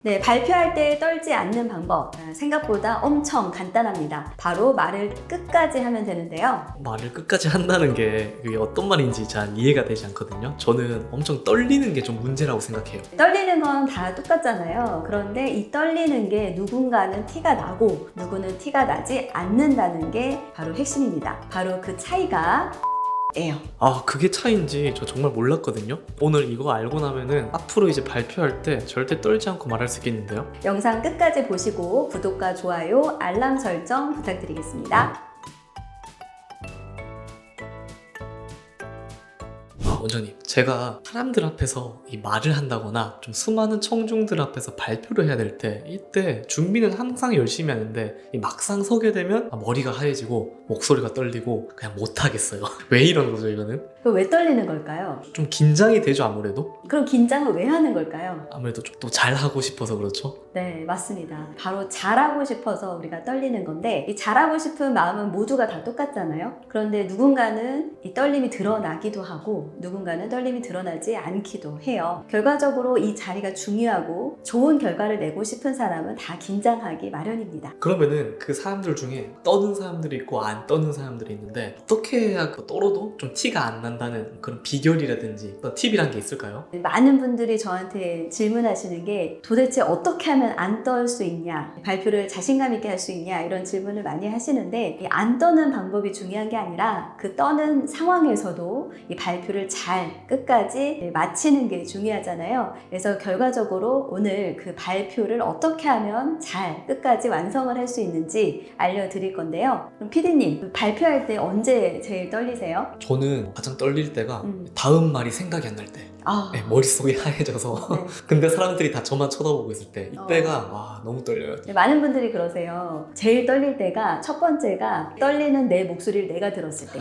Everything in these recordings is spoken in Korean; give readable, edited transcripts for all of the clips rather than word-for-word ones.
네, 발표할 때 떨지 않는 방법 생각보다 엄청 간단합니다. 바로 말을 끝까지 하면 되는데요. 말을 끝까지 한다는 게 그게 어떤 말인지 잘 이해가 되지 않거든요. 저는 엄청 떨리는 게 좀 문제라고 생각해요. 떨리는 건 다 똑같잖아요. 그런데 이 떨리는 게 누군가는 티가 나고 누구는 티가 나지 않는다는 게 바로 핵심입니다. 바로 그 차이가 예요. 아, 그게 차이인지 저 정말 몰랐거든요. 오늘 이거 알고 나면은 앞으로 이제 발표할 때 절대 떨지 않고 말할 수 있겠는데요. 영상 끝까지 보시고 구독과 좋아요, 알람 설정 부탁드리겠습니다. 원장님, 제가 사람들 앞에서 이 말을 한다거나 좀 수많은 청중들 앞에서 발표를 해야 될 때 이때 준비는 항상 열심히 하는데 이 막상 서게 되면 머리가 하얘지고 목소리가 떨리고 그냥 못하겠어요. 왜 이런 거죠, 이거는? 왜 떨리는 걸까요? 좀 긴장이 되죠, 아무래도? 그럼 긴장을 왜 하는 걸까요? 아무래도 좀 또 잘하고 싶어서 그렇죠? 네, 맞습니다. 바로 잘하고 싶어서 우리가 떨리는 건데 이 잘하고 싶은 마음은 모두가 다 똑같잖아요. 그런데 누군가는 이 떨림이 드러나기도 하고 누군가는 떨림이 드러나지 않기도 해요. 결과적으로 이 자리가 중요하고 좋은 결과를 내고 싶은 사람은 다 긴장하기 마련입니다. 그러면은 그 사람들 중에 떠는 사람들이 있고 안 떠는 사람들이 있는데 어떻게 해야 떨어도 좀 티가 안 난다는 그런 비결이라든지 어떤 팁이란 게 있을까요? 많은 분들이 저한테 질문하시는 게 도대체 어떻게 하면 안 떨 수 있냐, 발표를 자신감 있게 할 수 있냐 이런 질문을 많이 하시는데 이 안 떠는 방법이 중요한 게 아니라 그 떠는 상황에서도 이 발표를 잘 끝까지 마치는 게 중요하잖아요. 그래서 결과적으로 오늘 그 발표를 어떻게 하면 잘 끝까지 완성을 할 수 있는지 알려드릴 건데요. 그럼 PD님, 발표할 때 언제 제일 떨리세요? 저는 가장 떨릴 때가 다음 말이 생각이 안 날 때. 네, 머릿속이 하얘져서 네. 근데 사람들이 다 저만 쳐다보고 있을 때 이때가 와, 너무 떨려요. 네, 많은 분들이 그러세요. 제일 떨릴 때가 첫 번째가 떨리는 내 목소리를 내가 들었을 때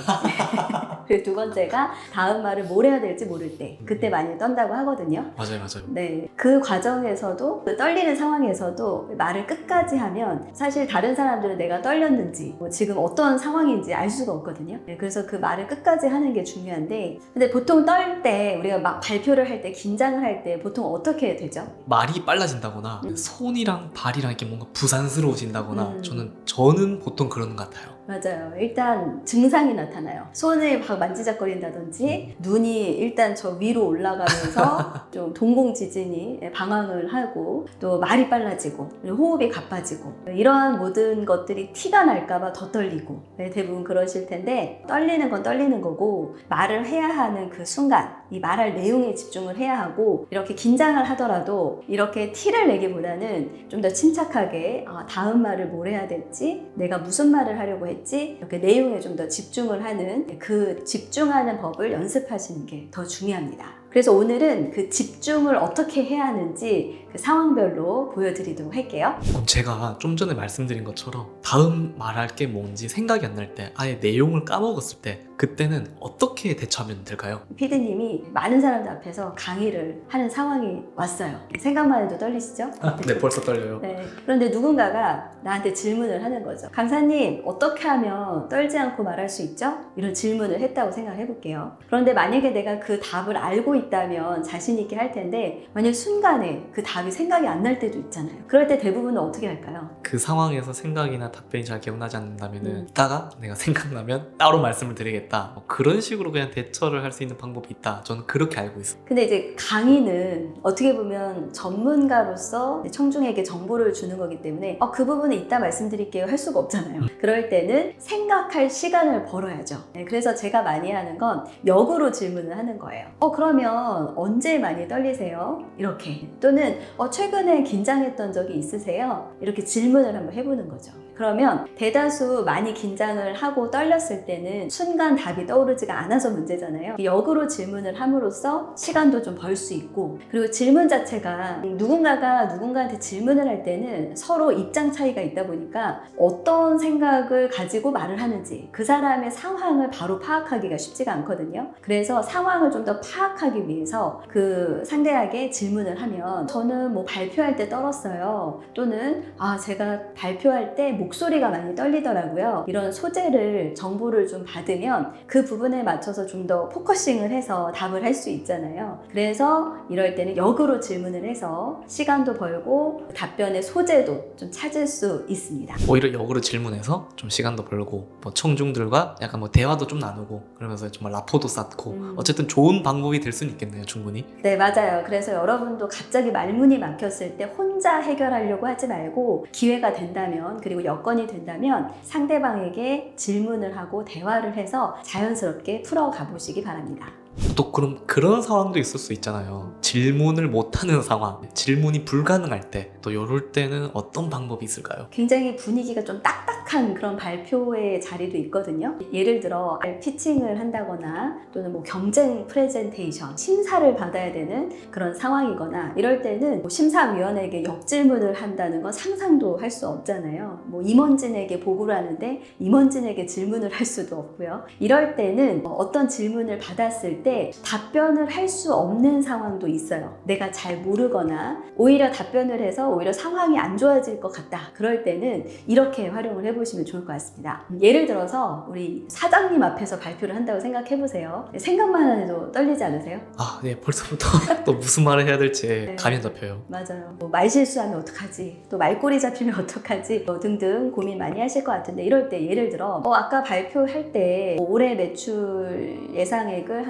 그리고 두 번째가 다음 말을 뭘 해야 될지 모를 때 그때 많이 떤다고 하거든요. 맞아요. 네, 그 과정에서도 그 떨리는 상황에서도 말을 끝까지 하면 사실 다른 사람들은 내가 떨렸는지 지금 어떤 상황인지 알 수가 없거든요. 네, 그래서 그 말을 끝까지 하는 게 중요한데 근데 보통 떨 때 우리가 막 발표를 할 때 긴장을 할 때 보통 어떻게 되죠? 말이 빨라진다거나 손이랑 발이랑 이렇게 뭔가 부산스러워진다거나 저는 보통 그런 것 같아요. 맞아요. 일단 증상이 나타나요. 손을 막 만지작거린다든지 눈이 일단 저 위로 올라가면서 좀 동공지진이 방황을 하고 또 말이 빨라지고 호흡이 가빠지고 이러한 모든 것들이 티가 날까봐 더 떨리고 대부분 그러실 텐데 떨리는 건 떨리는 거고 말을 해야 하는 그 순간 이 말할 내용에 집중을 해야 하고 이렇게 긴장을 하더라도 이렇게 티를 내기보다는 좀 더 침착하게 다음 말을 뭘 해야 될지 내가 무슨 말을 하려고 했지 이렇게 내용에 좀 더 집중을 하는 그 집중하는 법을 연습하시는 게 더 중요합니다. 그래서 오늘은 그 집중을 어떻게 해야 하는지 그 상황별로 보여드리도록 할게요. 그럼 제가 좀 전에 말씀드린 것처럼 다음 말할 게 뭔지 생각이 안 날 때 아예 내용을 까먹었을 때 그때는 어떻게 대처하면 될까요? 피디님이 많은 사람들 앞에서 강의를 하는 상황이 왔어요. 생각만 해도 떨리시죠? 네, 벌써 떨려요. 네. 그런데 누군가가 나한테 질문을 하는 거죠. 강사님, 어떻게 하면 떨지 않고 말할 수 있죠? 이런 질문을 했다고 생각해 볼게요. 그런데 만약에 내가 그 답을 알고 있다면 자신 있게 할 텐데 만약 순간에 그 답이 생각이 안 날 때도 있잖아요. 그럴 때 대부분은 어떻게 할까요? 그 상황에서 생각이나 답변이 잘 기억나지 않는다면 이따가 내가 생각나면 따로 말씀을 드리겠다, 그런 식으로 그냥 대처를 할 수 있는 방법이 있다. 저는 그렇게 알고 있어요. 근데 이제 강의는 어떻게 보면 전문가로서 청중에게 정보를 주는 거기 때문에 그 부분은 이따 말씀드릴게요 할 수가 없잖아요. 그럴 때는 생각할 시간을 벌어야죠. 네, 그래서 제가 많이 하는 건 역으로 질문을 하는 거예요. 그러면 언제 많이 떨리세요? 이렇게. 또는 최근에 긴장했던 적이 있으세요? 이렇게 질문을 한번 해보는 거죠. 그러면 대다수 많이 긴장을 하고 떨렸을 때는 순간 답이 떠오르지가 않아서 문제잖아요. 역으로 질문을 함으로써 시간도 좀 벌 수 있고 그리고 질문 자체가 누군가가 누군가한테 질문을 할 때는 서로 입장 차이가 있다 보니까 어떤 생각을 가지고 말을 하는지 그 사람의 상황을 바로 파악하기가 쉽지가 않거든요. 그래서 상황을 좀 더 파악하기 위해서 그 상대에게 질문을 하면 저는 뭐 발표할 때 떨었어요. 또는 제가 발표할 때 목소리가 많이 떨리더라고요. 이런 소재를 정보를 좀 받으면 그 부분에 맞춰서 좀 더 포커싱을 해서 답을 할 수 있잖아요. 그래서 이럴 때는 역으로 질문을 해서 시간도 벌고 답변의 소재도 좀 찾을 수 있습니다. 오히려 역으로 질문해서 좀 시간도 벌고 뭐 청중들과 약간 뭐 대화도 좀 나누고 그러면서 정말 라포도 쌓고 어쨌든 좋은 방법이 될 수는 있겠네요, 충분히. 네, 맞아요. 그래서 여러분도 갑자기 말문이 막혔을 때 혼자 해결하려고 하지 말고 기회가 된다면, 그리고 여건이 된다면 상대방에게 질문을 하고 대화를 해서 자연스럽게 풀어가 보시기 바랍니다. 또 그럼 그런 상황도 있을 수 있잖아요. 질문을 못하는 상황, 질문이 불가능할 때 또 이럴 때는 어떤 방법이 있을까요? 굉장히 분위기가 좀 딱딱한 그런 발표의 자리도 있거든요. 예를 들어 피칭을 한다거나 또는 뭐 경쟁 프레젠테이션, 심사를 받아야 되는 그런 상황이거나 이럴 때는 뭐 심사위원에게 역질문을 한다는 건 상상도 할 수 없잖아요. 뭐 임원진에게 보고를 하는데 임원진에게 질문을 할 수도 없고요. 이럴 때는 어떤 질문을 받았을 때 답변을 할 수 없는 상황도 있어요. 내가 잘 모르거나 오히려 답변을 해서 오히려 상황이 안 좋아질 것 같다. 그럴 때는 이렇게 활용을 해보시면 좋을 것 같습니다. 예를 들어서 우리 사장님 앞에서 발표를 한다고 생각해보세요. 생각만 해도 떨리지 않으세요? 아, 네, 벌써부터 또 무슨 말을 해야 될지 네. 감이 안 잡혀요. 맞아요. 뭐 말 실수하면 어떡하지? 또 말꼬리 잡히면 어떡하지? 등등 고민 많이 하실 것 같은데 이럴 때 예를 들어 아까 발표할 때 올해 매출 예상액을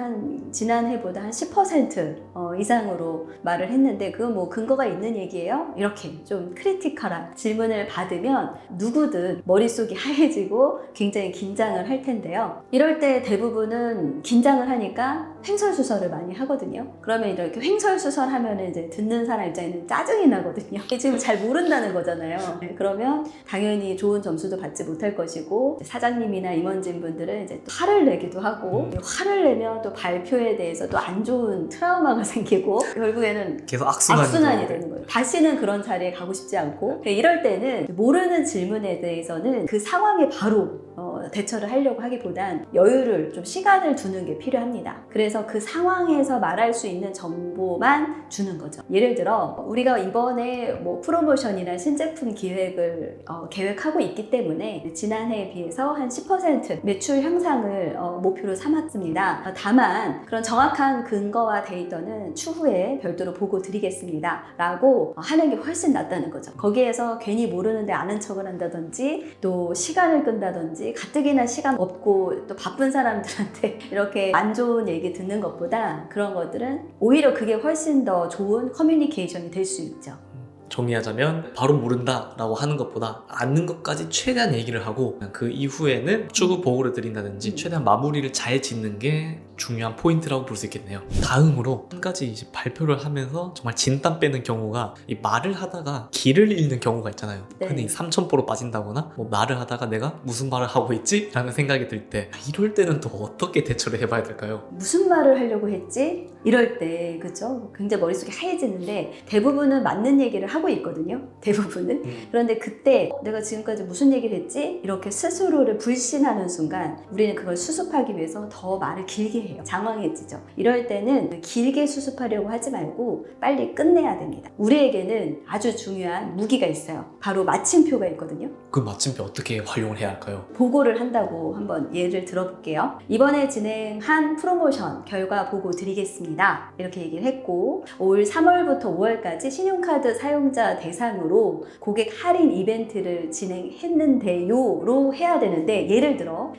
지난해보다 한 10% 이상으로 말을 했는데 그건 뭐 근거가 있는 얘기예요? 이렇게 좀 크리티컬한 질문을 받으면 누구든 머릿속이 하얘지고 굉장히 긴장을 할 텐데요. 이럴 때 대부분은 긴장을 하니까 횡설수설을 많이 하거든요. 그러면 이렇게 횡설수설하면 이제 듣는 사람 입장에는 짜증이 나거든요. 지금 잘 모른다는 거잖아요. 그러면 당연히 좋은 점수도 받지 못할 것이고 사장님이나 임원진 분들은 이제 또 화를 내기도 하고 화를 내면 또 발표에 대해서 또 안 좋은 트라우마가 생기고 결국에는 계속 악순환이 되는 거예요. 다시는 그런 자리에 가고 싶지 않고 이럴 때는 모르는 질문에 대해서는 그 상황에 바로 대처를 하려고 하기보단 여유를 좀 시간을 두는 게 필요합니다. 그래서 그 상황에서 말할 수 있는 정보만 주는 거죠. 예를 들어 우리가 이번에 뭐 프로모션이나 신제품 기획을 계획하고 있기 때문에 지난해에 비해서 한 10% 매출 향상을 목표로 삼았습니다. 다만 그런 정확한 근거와 데이터는 추후에 별도로 보고 드리겠습니다 라고 하는 게 훨씬 낫다는 거죠. 거기에서 괜히 모르는데 아는 척을 한다든지 또 시간을 끈다든지 가뜩이나 시간 없고 또 바쁜 사람들한테 이렇게 안 좋은 얘기 듣는 것보다 그런 것들은 오히려 그게 훨씬 더 좋은 커뮤니케이션이 될 수 있죠. 정리하자면 바로 모른다 라고 하는 것보다 아는 것까지 최대한 얘기를 하고 그 이후에는 추후 보고를 드린다든지 최대한 마무리를 잘 짓는 게 중요한 포인트라고 볼 수 있겠네요. 다음으로 한 가지 이제 발표를 하면서 정말 진땀 빼는 경우가 이 말을 하다가 길을 잃는 경우가 있잖아요. 네. 흔히 삼천포로 빠진다거나 뭐 말을 하다가 내가 무슨 말을 하고 있지? 라는 생각이 들 때 이럴 때는 또 어떻게 대처를 해봐야 될까요? 무슨 말을 하려고 했지? 이럴 때 그죠? 굉장히 머릿속이 하얘지는데 대부분은 맞는 얘기를 하고 있거든요. 대부분은. 그런데 그때 내가 지금까지 무슨 얘기를 했지? 이렇게 스스로를 불신하는 순간 우리는 그걸 수습하기 위해서 더 말을 길게 해요. 장황해지죠. 이럴 때는 길게 수습하려고 하지 말고 빨리 끝내야 됩니다. 우리에게는 아주 중요한 무기가 있어요. 바로 마침표가 있거든요. 그 마침표 어떻게 활용을 해야 할까요? 보고를 한다고 한번 예를 들어볼게요. 이번에 진행한 프로모션 결과 보고 드리겠습니다. 이렇게 얘기를 했고 올 3월부터 5월까지 신용카드 사용자 대상으로 고객 할인 이벤트를 진행했는데요로 해야 되는데 예를 들어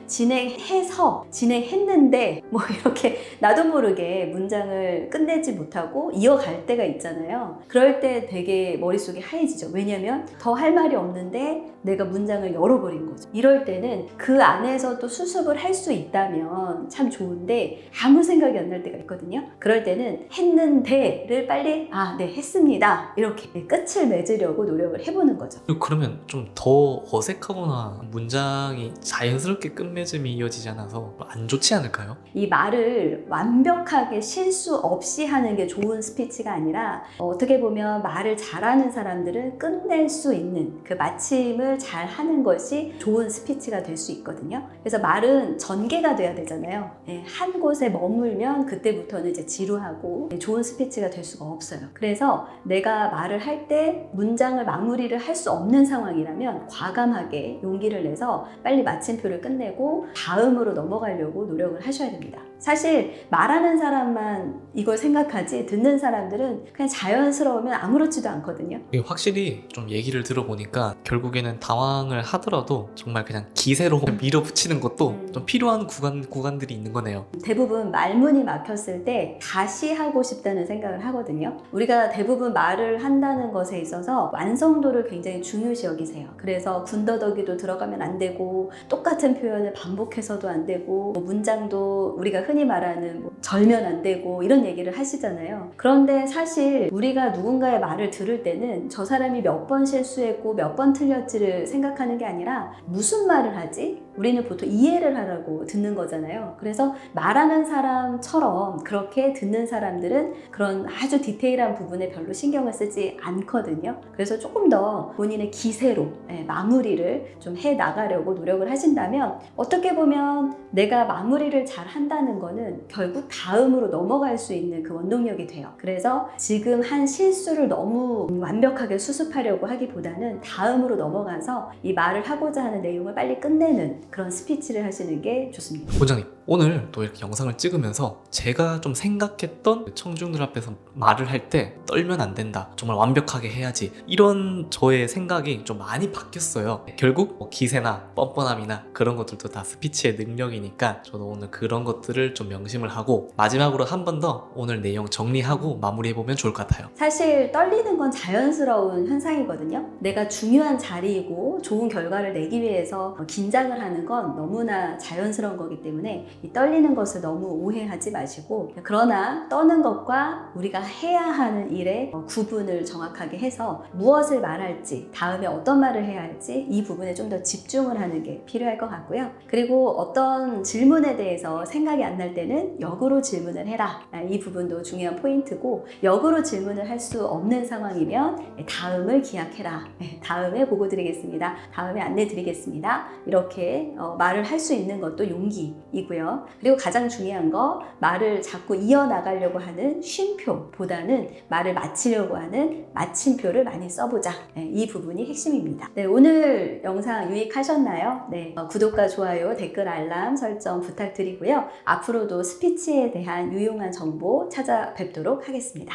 진행했는데 뭐 이렇게 나도 모르게 문장을 끝내지 못하고 이어갈 때가 있잖아요. 그럴 때 되게 머릿속이 하얘지죠. 왜냐면 더 할 말이 없는데 내가 문장을 열어버린 거죠. 이럴 때는 그 안에서 또 수습을 할 수 있다면 참 좋은데 아무 생각이 안 날 때가 있거든요. 그럴 때는 했는데를 빨리 네 했습니다 이렇게 끝을 맺으려고 노력을 해보는 거죠. 그러면 좀 더 어색하거나 문장이 자연스럽게 끝맺음이 이어지지 않아서 안 좋지 않을까요? 이 말을 말을 완벽하게 실수 없이 하는 게 좋은 스피치가 아니라 어떻게 보면 말을 잘하는 사람들은 끝낼 수 있는 그 마침을 잘 하는 것이 좋은 스피치가 될 수 있거든요. 그래서 말은 전개가 돼야 되잖아요. 한 곳에 머물면 그때부터는 이제 지루하고 좋은 스피치가 될 수가 없어요. 그래서 내가 말을 할 때 문장을 마무리를 할 수 없는 상황이라면 과감하게 용기를 내서 빨리 마침표를 끝내고 다음으로 넘어가려고 노력을 하셔야 됩니다. 사실 말하는 사람만 이걸 생각하지 듣는 사람들은 그냥 자연스러우면 아무렇지도 않거든요. 이게 확실히 좀 얘기를 들어보니까 결국에는 당황을 하더라도 정말 그냥 기세로 밀어붙이는 것도 좀 필요한 구간들이 있는 거네요. 대부분 말문이 막혔을 때 다시 하고 싶다는 생각을 하거든요. 우리가 대부분 말을 한다는 것에 있어서 완성도를 굉장히 중요시 여기세요. 그래서 군더더기도 들어가면 안 되고 똑같은 표현을 반복해서도 안 되고 문장도 우리가 흔히 말하는 절면 안 되고 이런 얘기를 하시잖아요. 그런데 사실 우리가 누군가의 말을 들을 때는 저 사람이 몇 번 실수했고 몇 번 틀렸지를 생각하는 게 아니라 무슨 말을 하지? 우리는 보통 이해를 하라고 듣는 거잖아요. 그래서 말하는 사람처럼 그렇게 듣는 사람들은 그런 아주 디테일한 부분에 별로 신경을 쓰지 않거든요. 그래서 조금 더 본인의 기세로 마무리를 좀 해 나가려고 노력을 하신다면 어떻게 보면 내가 마무리를 잘 한다는 거는 결국 다음으로 넘어갈 수 있는 그 원동력이 돼요. 그래서 지금 한 실수를 너무 완벽하게 수습하려고 하기보다는 다음으로 넘어가서 이 말을 하고자 하는 내용을 빨리 끝내는 그런 스피치를 하시는 게 좋습니다. 원장님, 오늘 또 이렇게 영상을 찍으면서 제가 좀 생각했던 청중들 앞에서 말을 할 때 떨면 안 된다, 정말 완벽하게 해야지, 이런 저의 생각이 좀 많이 바뀌었어요. 결국 뭐 기세나 뻔뻔함이나 그런 것들도 다 스피치의 능력이니까 저도 오늘 그런 것들을 좀 명심을 하고 마지막으로 한 번 더 오늘 내용 정리하고 마무리해보면 좋을 것 같아요. 사실 떨리는 건 자연스러운 현상이거든요. 내가 중요한 자리이고 좋은 결과를 내기 위해서 긴장을 하는 건 너무나 자연스러운 거기 때문에 이 떨리는 것을 너무 오해하지 마시고, 그러나 떠는 것과 우리가 해야 하는 일의 구분을 정확하게 해서 무엇을 말할지, 다음에 어떤 말을 해야 할지 이 부분에 좀 더 집중을 하는 게 필요할 것 같고요. 그리고 어떤 질문에 대해서 생각이 안 날 때는 역으로 질문을 해라. 이 부분도 중요한 포인트고, 역으로 질문을 할 수 없는 상황이면 다음을 기약해라. 다음에 보고 드리겠습니다. 다음에 안내 드리겠습니다. 이렇게 말을 할 수 있는 것도 용기이고요. 그리고 가장 중요한 거, 말을 자꾸 이어나가려고 하는 쉼표보다는 말을 마치려고 하는 마침표를 많이 써보자. 이 부분이 핵심입니다. 네, 오늘 영상 유익하셨나요? 네, 구독과 좋아요, 댓글, 알람 설정 부탁드리고요. 앞으로도 스피치에 대한 유용한 정보 찾아뵙도록 하겠습니다.